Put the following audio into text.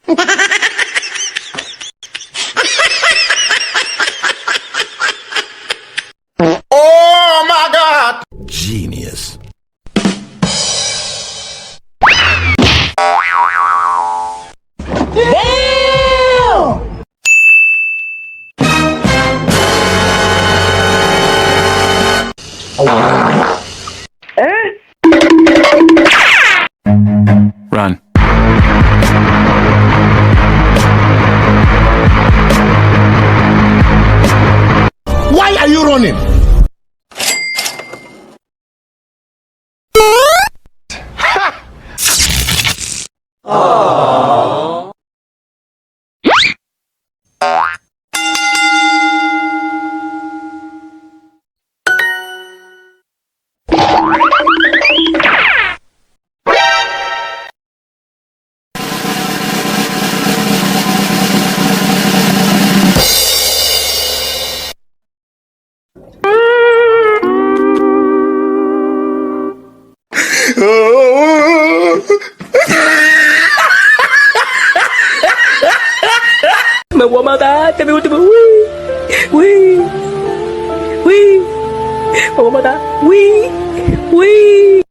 Oh my God! Genius. Run. Why are you running? Me voy a matar, te me gusta. Uy, uy, uy. Me voy a matar. Uy, uy.